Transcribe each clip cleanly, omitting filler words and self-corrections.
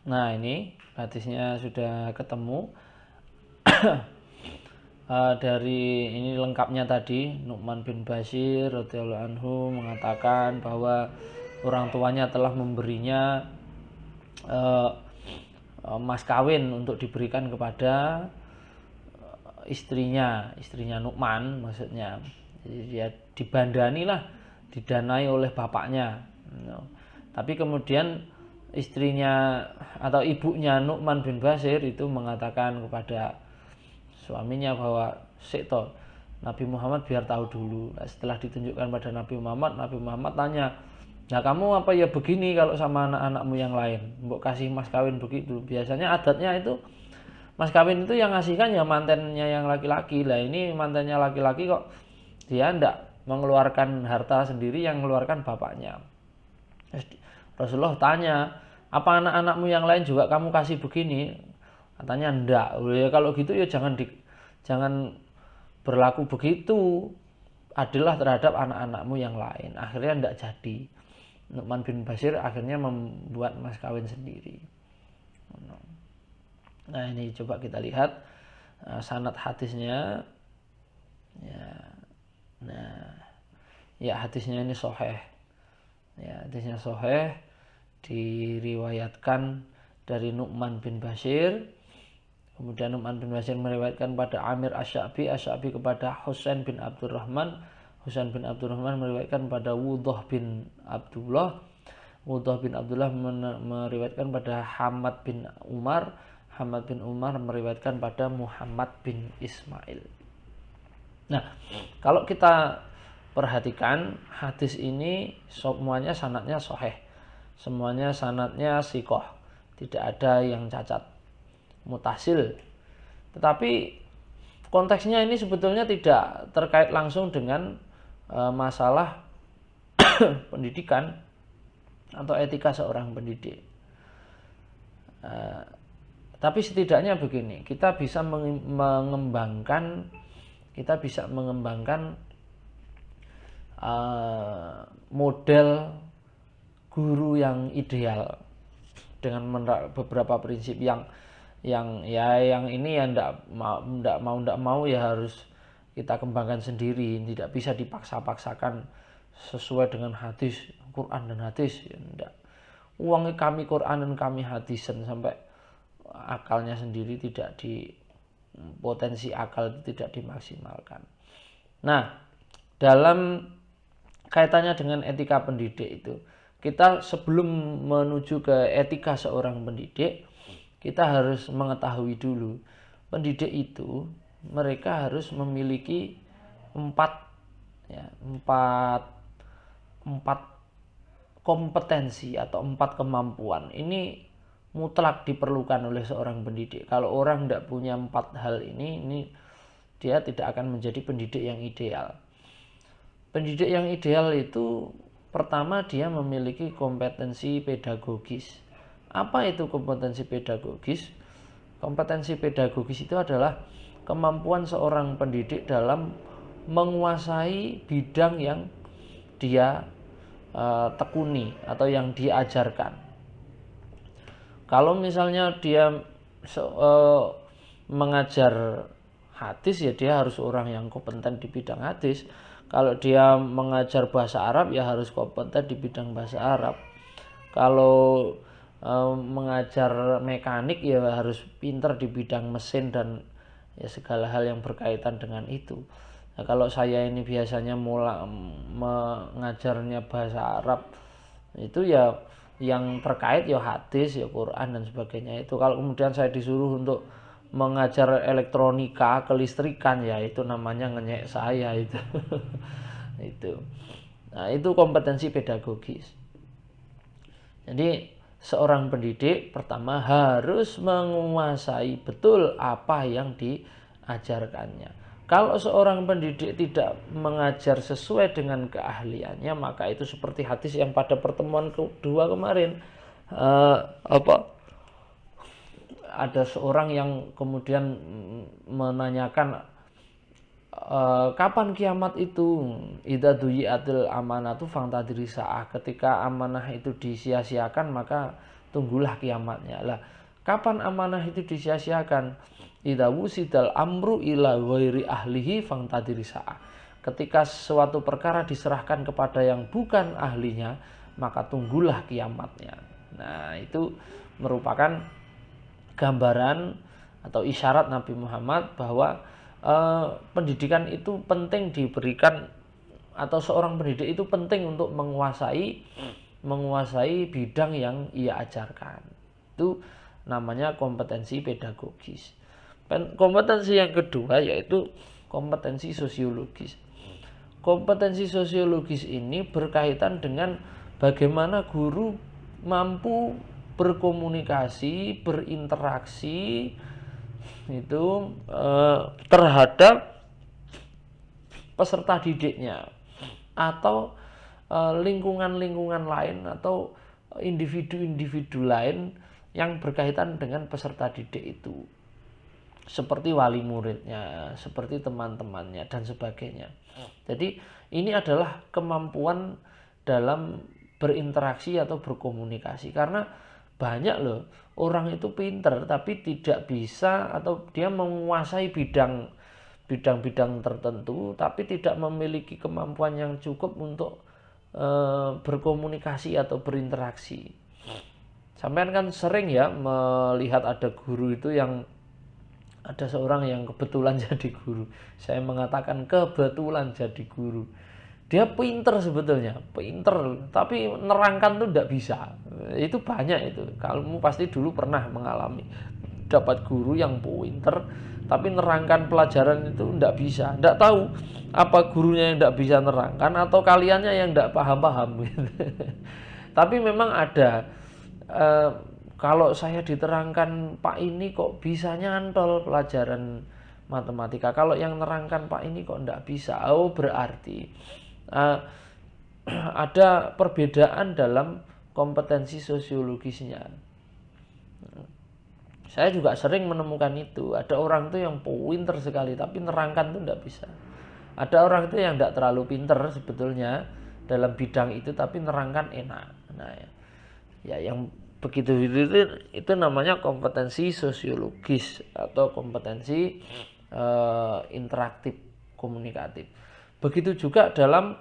Nah, ini hadisnya sudah ketemu. Dari ini lengkapnya tadi, Nu'man bin Bashir radhiyallahu anhu mengatakan bahwa orang tuanya telah memberinya eh, mas kawin untuk diberikan kepada istrinya Nu'man maksudnya. Jadi dia dibandani lah, didanai oleh bapaknya. Tapi kemudian istrinya atau ibunya Nu'man bin Bashir itu mengatakan kepada suaminya bahwa sekto Nabi Muhammad biar tahu dulu. Setelah ditunjukkan pada Nabi Muhammad tanya, nah kamu apa ya begini kalau sama anak-anakmu yang lain, mbok kasih mas kawin begitu. Biasanya adatnya itu mas kawin itu yang ngasihkan ya mantannya yang laki-laki. Lah ini mantannya laki-laki kok dia ndak mengeluarkan harta sendiri, yang mengeluarkan bapaknya. Rasulullah tanya, apa anak-anakmu yang lain juga kamu kasih begini? Katanya ndak. Ya kalau gitu ya jangan berlaku begitu adillah terhadap anak-anakmu yang lain. Akhirnya ndak jadi. Nu'man bin Bashir akhirnya membuat mas kawin sendiri. Nah ini coba kita lihat sanad hadisnya. Ya, nah, ya hadisnya ini sahih. Ya, hadisnya sahih, diriwayatkan dari Nu'man bin Bashir. Kemudian Nu'man bin Bashir meriwayatkan pada Amir Asy-Sya'bi, Asy-Sya'bi kepada Husain bin Abdurrahman, Husain bin Abdurrahman meriwayatkan pada Wudhah bin Abdullah, Wudhah bin Abdullah meriwayatkan pada Hamad bin Umar, Hamad bin Umar meriwayatkan pada Muhammad bin Ismail. Nah, kalau kita perhatikan hadis ini semuanya sanadnya sahih. Semuanya sanadnya sikoh. Tidak ada yang cacat, mutasil. Tetapi konteksnya ini sebetulnya tidak terkait langsung dengan masalah pendidikan atau etika seorang pendidik. Tapi setidaknya begini, kita bisa mengembangkan model guru yang ideal dengan beberapa prinsip yang ini ya ndak mau ya harus kita kembangkan sendiri, tidak bisa dipaksa-paksakan sesuai dengan hadis Quran dan hadis ya ndak. Uangnya kami Quran dan kami hadisan sampai akalnya sendiri tidak potensi akal tidak dimaksimalkan. Nah, dalam kaitannya dengan etika pendidik itu, kita sebelum menuju ke etika seorang pendidik, kita harus mengetahui dulu pendidik itu mereka harus memiliki empat kompetensi atau empat kemampuan. Ini mutlak diperlukan oleh seorang pendidik. Kalau orang tidak punya empat hal ini dia tidak akan menjadi pendidik yang ideal. Pendidik yang ideal itu pertama dia memiliki kompetensi pedagogis. Apa itu kompetensi pedagogis? Kompetensi pedagogis itu adalah kemampuan seorang pendidik dalam menguasai bidang yang dia tekuni atau yang diajarkan. Kalau misalnya dia mengajar hadis ya dia harus orang yang kompeten di bidang hadis. Kalau dia mengajar bahasa Arab ya harus kompeten di bidang bahasa Arab. Kalau mengajar mekanik ya harus pintar di bidang mesin dan ya segala hal yang berkaitan dengan itu. Nah, kalau saya ini biasanya mengajarnya bahasa Arab itu ya yang terkait ya hadis, ya Quran dan sebagainya itu. Kalau kemudian saya disuruh untuk mengajar elektronika, kelistrikan ya itu namanya ngenyek saya itu. Itu. Nah, itu kompetensi pedagogis. Jadi seorang pendidik pertama harus menguasai betul apa yang diajarkannya. Kalau seorang pendidik tidak mengajar sesuai dengan keahliannya, maka itu seperti hadis yang pada pertemuan kedua kemarin. Ada seorang yang kemudian menanyakan kapan kiamat itu? Idza duyi'atil amanatu fantadri sa'ah. Ketika amanah itu disia-siakan maka tunggulah kiamatnya. Lah, kapan amanah itu disia-siakan? Idza wusidal amru ila ghairi ahlihi fangtadiri sa'ah. Ketika suatu perkara diserahkan kepada yang bukan ahlinya, maka tunggulah kiamatnya. Nah, itu merupakan gambaran atau isyarat Nabi Muhammad bahwa pendidikan itu penting diberikan, atau seorang pendidik itu penting untuk menguasai bidang yang ia ajarkan. Itu namanya kompetensi pedagogis. Kompetensi yang kedua yaitu kompetensi sosiologis. Kompetensi sosiologis ini berkaitan dengan bagaimana guru mampu berkomunikasi, berinteraksi itu terhadap peserta didiknya atau lingkungan-lingkungan lain atau individu-individu lain yang berkaitan dengan peserta didik itu, seperti wali muridnya, seperti teman-temannya dan sebagainya. Jadi ini adalah kemampuan dalam berinteraksi atau berkomunikasi, karena banyak loh orang itu pinter tapi tidak bisa, atau dia menguasai bidang-bidang tertentu tapi tidak memiliki kemampuan yang cukup untuk berkomunikasi atau berinteraksi. Sampean kan sering ya melihat ada guru itu yang ada seorang yang kebetulan jadi guru. Saya mengatakan kebetulan jadi guru. Dia pinter sebetulnya, pinter, tapi nerangkan tuh tidak bisa. Itu banyak itu. Kamu pasti dulu pernah mengalami dapat guru yang pinter, tapi nerangkan pelajaran itu tidak bisa. Tidak tahu apa gurunya yang tidak bisa nerangkan atau kaliannya yang tidak paham-paham. Tapi memang ada. Kalau saya diterangkan Pak ini kok bisa nyantol pelajaran matematika. Kalau yang nerangkan Pak ini kok tidak bisa. Oh, berarti ada perbedaan dalam kompetensi sosiologisnya. Saya juga sering menemukan itu. Ada orang itu yang pinter sekali tapi nerangkan itu tidak bisa. Ada orang itu yang tidak terlalu pinter sebetulnya dalam bidang itu tapi nerangkan enak. Nah, ya yang begitu itu namanya kompetensi sosiologis atau kompetensi interaktif komunikatif. Begitu juga dalam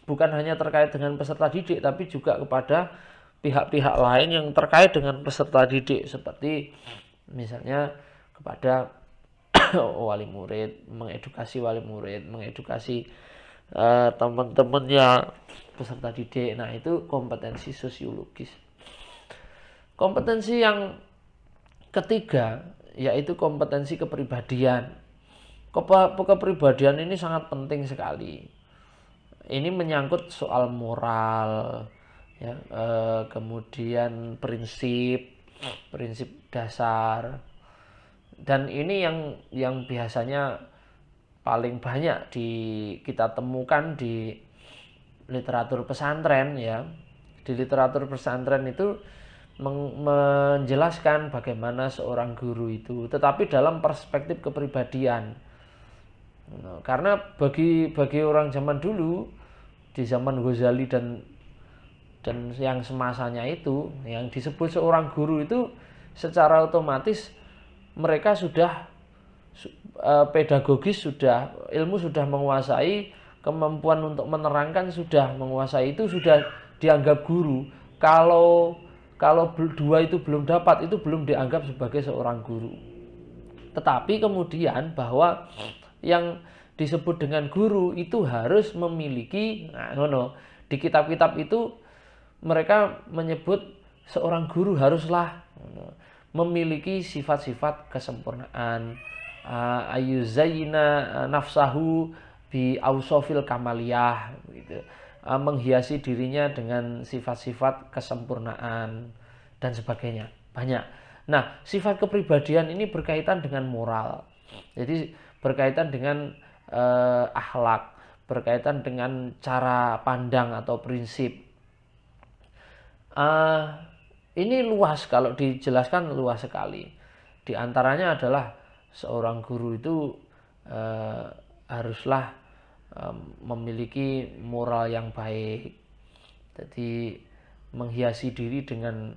bukan hanya terkait dengan peserta didik tapi juga kepada pihak-pihak lain yang terkait dengan peserta didik, seperti misalnya kepada wali murid, mengedukasi wali murid, mengedukasi teman-temannya peserta didik. Nah, itu kompetensi sosiologis. Kompetensi yang ketiga yaitu kompetensi kepribadian. Kepribadian ini sangat penting sekali. Ini menyangkut soal moral, ya, kemudian prinsip dasar, dan ini yang biasanya paling banyak kita temukan di literatur pesantren, ya. Di literatur pesantren itu menjelaskan bagaimana seorang guru itu, tetapi dalam perspektif kepribadian. Nah, karena bagi orang zaman dulu, di zaman Ghazali dan yang semasanya itu, yang disebut seorang guru itu secara otomatis mereka sudah pedagogis, ilmu sudah menguasai, kemampuan untuk menerangkan sudah menguasai, itu sudah dianggap guru. Kalau dua itu belum dapat, itu belum dianggap sebagai seorang guru. Tetapi kemudian bahwa yang disebut dengan guru itu harus memiliki, di kitab-kitab itu mereka menyebut seorang guru haruslah memiliki sifat-sifat kesempurnaan, ayuzayyina nafsahu bi ausofil kamaliyah, gitu. Menghiasi dirinya dengan sifat-sifat kesempurnaan dan sebagainya, banyak. Nah, sifat kepribadian ini berkaitan dengan moral, jadi berkaitan dengan akhlak, berkaitan dengan cara pandang atau prinsip. Ini luas, kalau dijelaskan luas sekali. Di antaranya adalah seorang guru itu haruslah memiliki moral yang baik. Jadi menghiasi diri dengan